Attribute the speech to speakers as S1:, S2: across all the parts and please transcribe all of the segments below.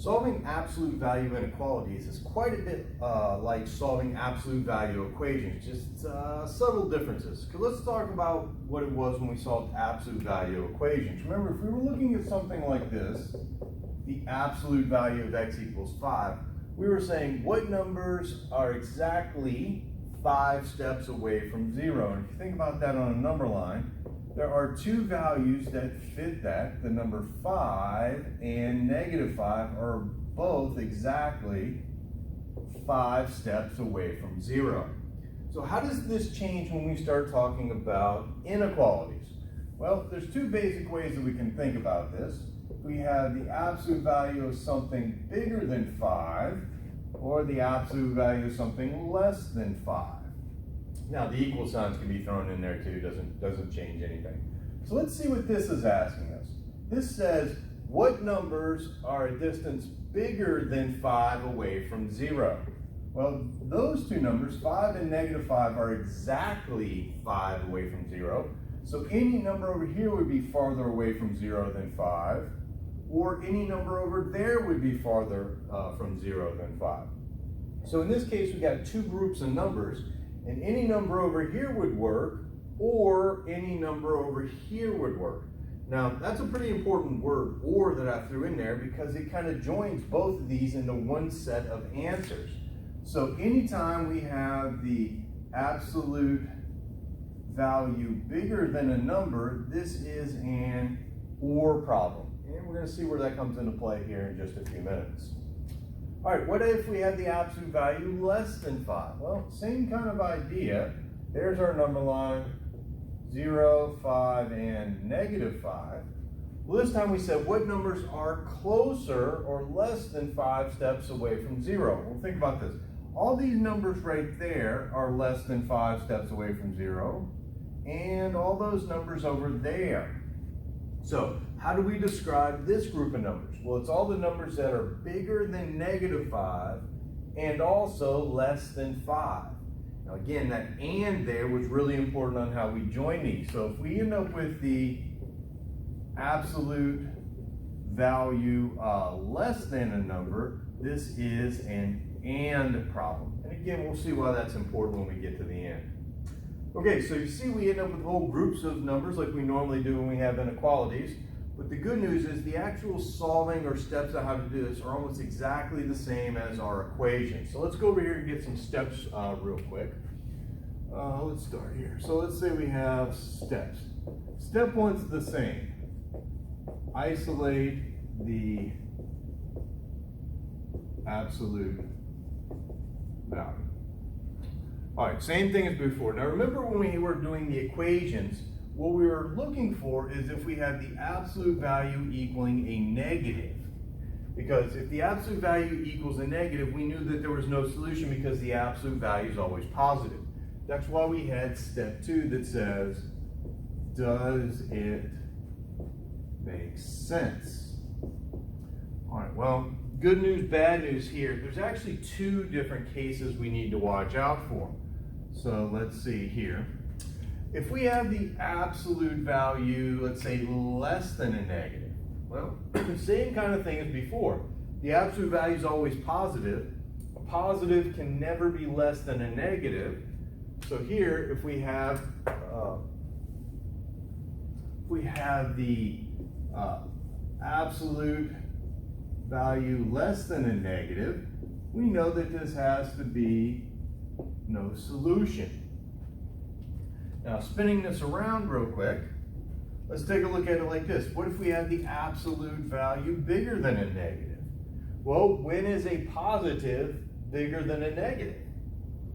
S1: Solving absolute value inequalities is quite a bit like solving absolute value equations, just subtle differences. Let's talk about what it was when we solved absolute value equations. Remember, if we were looking at something like this, the absolute value of x equals 5, we were saying what numbers are exactly 5 steps away from 0. And if you think about that on a number line, there are two values that fit that. The number 5 and -5 are both exactly 5 steps away from 0. So how does this change when we start talking about inequalities? Well, there's two basic ways that we can think about this. We have the absolute value of something bigger than 5, or the absolute value of something less than 5. Now, the equal signs can be thrown in there too, doesn't change anything. So let's see what this is asking us. This says, what numbers are a distance bigger than 5 away from 0? Well, those two numbers, 5 and -5, are exactly 5 away from 0. So any number over here would be farther away from 0 than 5, or any number over there would be farther from 0 than 5. So in this case, we've got two groups of numbers, and any number over here would work, or any number over here would work. Now, that's a pretty important word, or, that I threw in there, because it kind of joins both of these into one set of answers. So anytime we have the absolute value bigger than a number, this is an or problem. And we're going to see where that comes into play here in just a few minutes. All right, what if we had the absolute value less than 5? Well, same kind of idea. There's our number line, 0, 5, and -5. Well, this time we said what numbers are closer or less than 5 steps away from 0? Well, think about this. All these numbers right there are less than 5 steps away from 0, and all those numbers over there. So how do we describe this group of numbers? Well, it's all the numbers that are bigger than -5 and also less than 5. Now again, that and there was really important on how we join these. So if we end up with the absolute value less than a number, this is an and problem. And again, we'll see why that's important when we get to the end. Okay, so you see we end up with whole groups of numbers like we normally do when we have inequalities. But the good news is the actual solving or steps of how to do this are almost exactly the same as our equation. So let's go over here and get some steps real quick. Let's start here. So let's say we have steps. Step 1's the same. Isolate the absolute value. All right, same thing as before. Now remember when we were doing the equations, what we were looking for is if we had the absolute value equaling a negative. Because if the absolute value equals a negative, we knew that there was no solution because the absolute value is always positive. That's why we had step 2 that says, does it make sense? All right, well, good news, bad news here. There's actually two different cases we need to watch out for. So let's see here. If we have the absolute value, let's say less than a negative, well, same kind of thing as before. The absolute value is always positive. A positive can never be less than a negative. So here, if we have the absolute value less than a negative, we know that this has to be no solution. Now, spinning this around real quick, let's take a look at it like this. What if we have the absolute value bigger than a negative? Well, when is a positive bigger than a negative?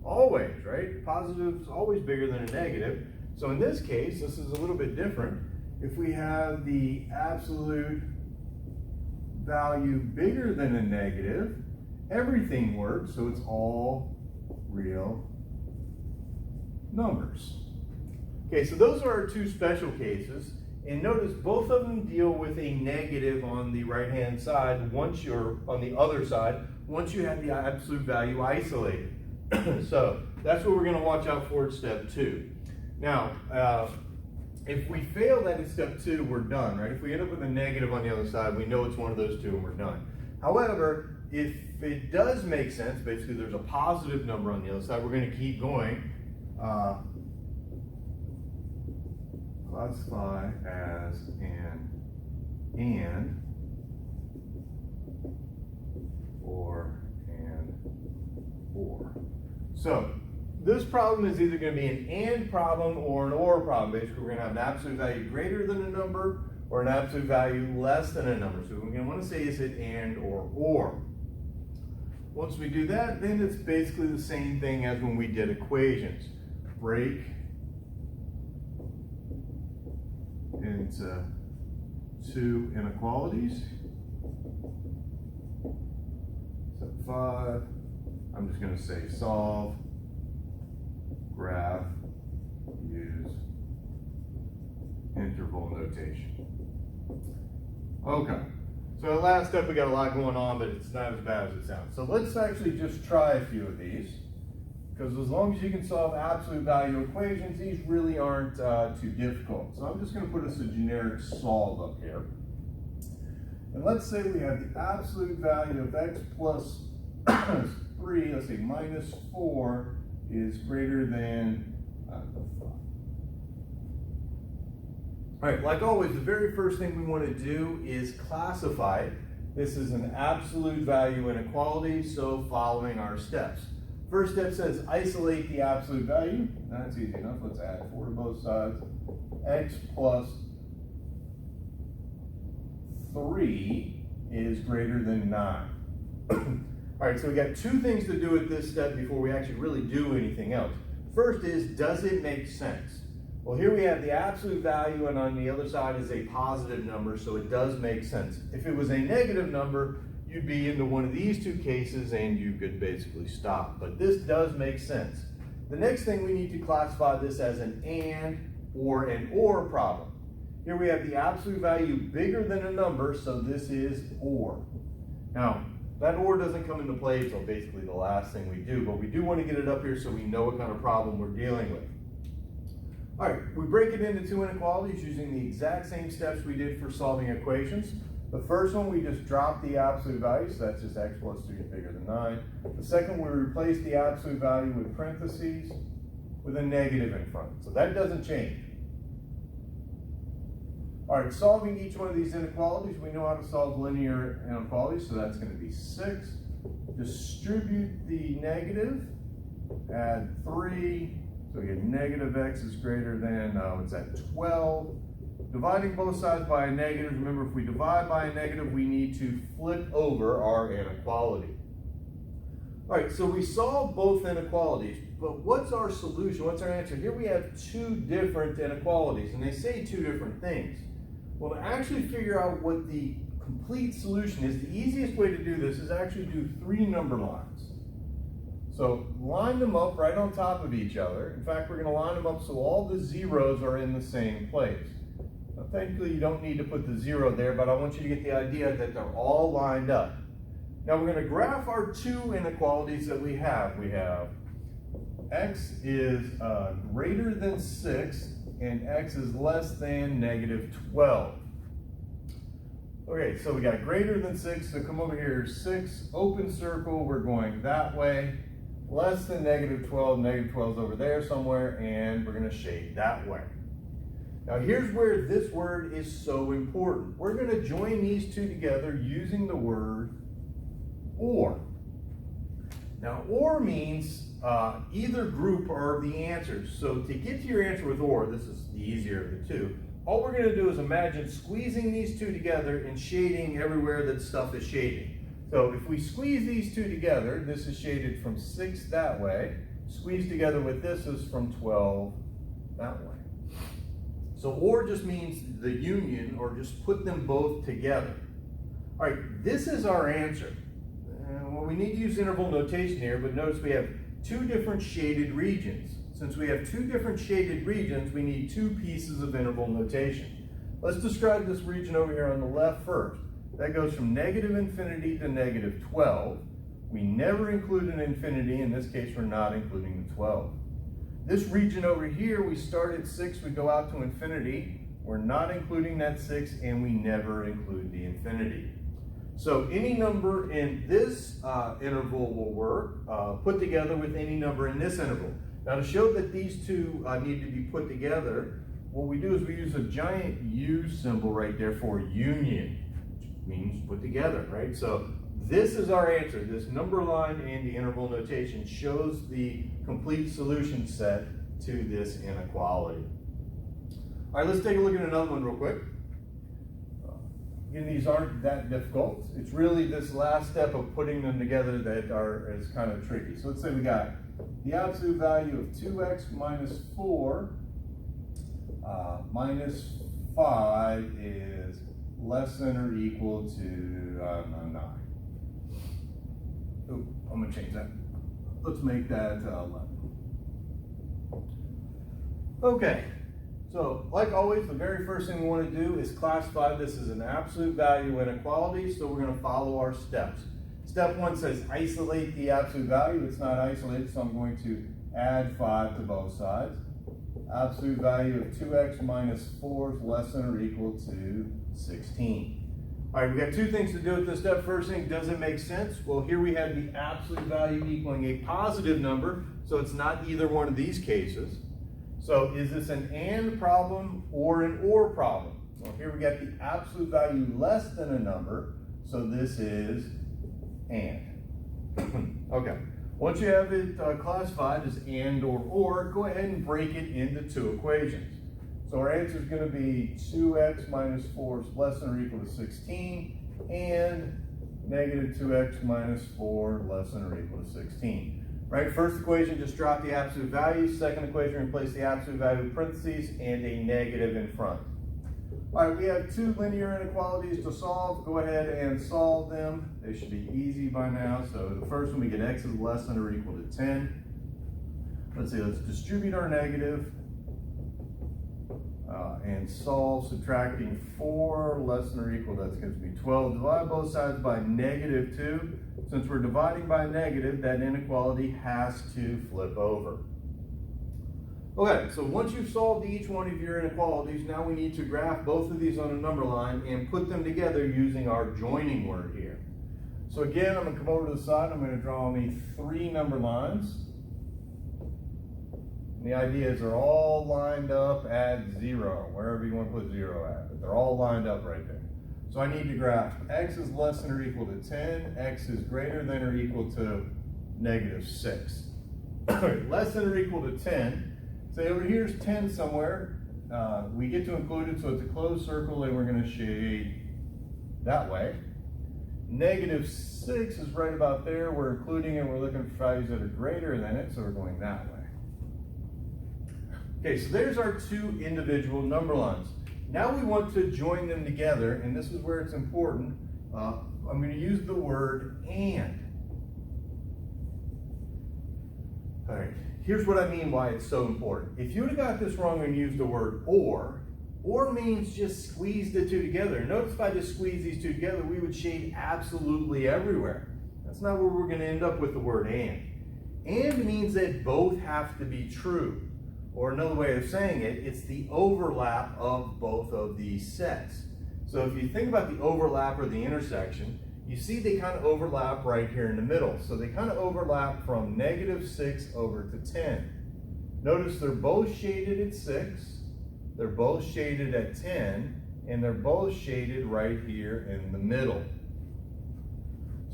S1: Always, right? Positive is always bigger than a negative. So in this case, this is a little bit different. If we have the absolute value bigger than a negative, everything works, so it's all real numbers. Okay, so those are our two special cases, and notice both of them deal with a negative on the right-hand side once you're on the other side, once you have the absolute value isolated. So that's what we're going to watch out for at step 2. Now, if we fail that in step 2, we're done, right? If we end up with a negative on the other side, we know it's one of those two and we're done. However, if it does make sense, basically there's a positive number on the other side, we're going to keep going. Classify as an and or an or. So this problem is either going to be an and problem or an or problem. Basically, we're going to have an absolute value greater than a number or an absolute value less than a number. So we're going to want to say is it and or. Once we do that, then it's basically the same thing as when we did equations. Break into two inequalities. Step 5, I'm just going to say solve, graph, use interval notation. Okay, so the last step, we got a lot going on, but it's not as bad as it sounds. So let's actually just try a few of these, because as long as you can solve absolute value equations, these really aren't too difficult. So I'm just going to put us a generic solve up here. And let's say we have the absolute value of x plus 3, let's say minus 4 is greater than 5. All right, like always, the very first thing we want to do is classify it. This is an absolute value inequality, so following our steps. First step says isolate the absolute value. That's easy enough. Let's add 4 to both sides. X plus 3 is greater than 9. All right, so we got 2 things to do at this step before we actually really do anything else. First is, does it make sense? Well, here we have the absolute value, and on the other side is a positive number, so it does make sense. If it was a negative number, you'd be into one of these 2 cases and you could basically stop. But this does make sense. The next thing, we need to classify this as an and or an or problem. Here we have the absolute value bigger than a number, so this is or. Now, that or doesn't come into play until basically the last thing we do, but we do want to get it up here so we know what kind of problem we're dealing with. All right, we break it into 2 inequalities using the exact same steps we did for solving equations. The first one, we just drop the absolute value, so that's just x plus 3 is bigger than 9. The second, we replace the absolute value with parentheses with a negative in front. So that doesn't change. All right, solving each one of these inequalities, we know how to solve linear inequalities, so that's going to be 6. Distribute the negative, add 3, so we get negative x is greater than, what's that, 12. Dividing both sides by a negative, remember if we divide by a negative, we need to flip over our inequality. All right, so we solve both inequalities, but what's our solution? What's our answer? Here we have 2 different inequalities, and they say 2 different things. Well, to actually figure out what the complete solution is, the easiest way to do this is actually do 3 number lines. So line them up right on top of each other. In fact, we're going to line them up so all the zeros are in the same place. Now, thankfully, you don't need to put the 0 there, but I want you to get the idea that they're all lined up. Now we're going to graph our 2 inequalities that we have. We have x is greater than 6 and x is less than negative 12. Okay, so we got greater than 6, so come over here, 6, open circle, we're going that way. Less than negative 12 is over there somewhere, and we're going to shade that way. Now here's where this word is so important. We're going to join these 2 together using the word or. Now or means either group are the answers. So to get to your answer with or, this is the easier of the 2, all we're going to do is imagine squeezing these 2 together and shading everywhere that stuff is shading. So if we squeeze these 2 together, this is shaded from 6 that way, squeezed together with this is from 12 that way. So or just means the union, or just put them both together. All right, this is our answer. Well, we need to use interval notation here, but notice we have 2 different shaded regions. Since we have 2 different shaded regions, we need 2 pieces of interval notation. Let's describe this region over here on the left first. That goes from negative infinity to negative 12. We never include an infinity. In this case, we're not including the 12. This region over here, we start at 6, we go out to infinity. We're not including that 6, and we never include the infinity. So any number in this interval will work, put together with any number in this interval. Now to show that these two need to be put together, what we do is we use a giant U symbol right there for union, which means put together, right? So this is our answer. This number line in the interval notation shows the complete solution set to this inequality. All right, let's take a look at another one real quick. Again, these aren't that difficult. It's really this last step of putting them together that is kind of tricky. So let's say we got the absolute value of 2x minus 4 minus 5 is less than or equal to 9. Ooh, I'm going to change that. Let's make that 11. Okay. So, like always, the very first thing we want to do is classify this as an absolute value inequality, so we're going to follow our steps. Step 1 says isolate the absolute value. It's not isolated, so I'm going to add 5 to both sides. Absolute value of 2x minus 4 is less than or equal to 16. All right, we got two things to do with this step. First thing, does it make sense? Well, here we have the absolute value equaling a positive number, so it's not either one of these cases. So is this an and problem or an or problem? Well, here we got the absolute value less than a number, so this is and. Okay, once you have it classified as and or, go ahead and break it into two equations. So our answer is going to be 2x minus 4 is less than or equal to 16, and negative 2x minus 4 less than or equal to 16. Right, first equation, just drop the absolute value. Second equation, replace the absolute value in parentheses and a negative in front. All right, we have two linear inequalities to solve. Go ahead and solve them. They should be easy by now. So the first one, we get x is less than or equal to 10. Let's see, let's distribute our negative and solve, subtracting 4 less than or equal, that's going to be 12. Divide both sides by negative 2. Since we're dividing by negative, that inequality has to flip over. Okay, so once you've solved each one of your inequalities, now we need to graph both of these on a number line and put them together using our joining word here. So again, I'm going to come over to the side. I'm going to draw me 3 number lines. The idea is they're all lined up at 0, wherever you want to put 0 at. But they're all lined up right there. So I need to graph x is less than or equal to 10, x is greater than or equal to negative 6. Less than or equal to 10. Say over here is 10 somewhere. We get to include it, so it's a closed circle, and we're going to shade that way. Negative 6 is right about there. We're including it. We're looking for values that are greater than it, so we're going that way. Okay, so there's our two individual number lines. Now we want to join them together, and this is where it's important. I'm going to use the word and. All right, here's what I mean why it's so important. If you would have got this wrong and used the word or means just squeeze the two together. Notice if I just squeeze these two together, we would shade absolutely everywhere. That's not where we're going to end up with the word and. And means that both have to be true. Or another way of saying it, it's the overlap of both of these sets. So if you think about the overlap or the intersection, you see they kind of overlap right here in the middle. So they kind of overlap from negative 6 over to 10. Notice they're both shaded at 6, they're both shaded at 10, and they're both shaded right here in the middle.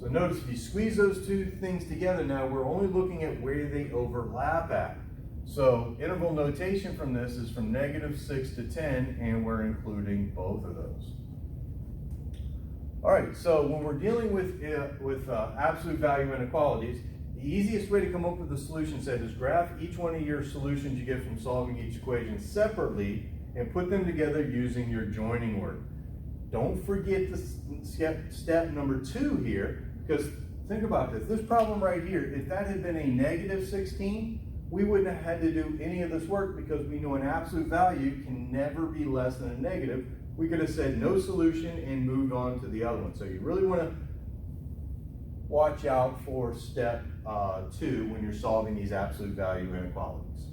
S1: So notice if you squeeze those two things together now, we're only looking at where they overlap at. So interval notation from this is from negative 6 to 10, and we're including both of those. All right, so when we're dealing with absolute value inequalities, the easiest way to come up with a solution set is graph each one of your solutions you get from solving each equation separately and put them together using your joining word. Don't forget the step number 2 here, because think about this. This problem right here, if that had been a negative 16, we wouldn't have had to do any of this work because we know an absolute value can never be less than a negative. We could have said no solution and moved on to the other one. So you really want to watch out for step 2 when you're solving these absolute value inequalities.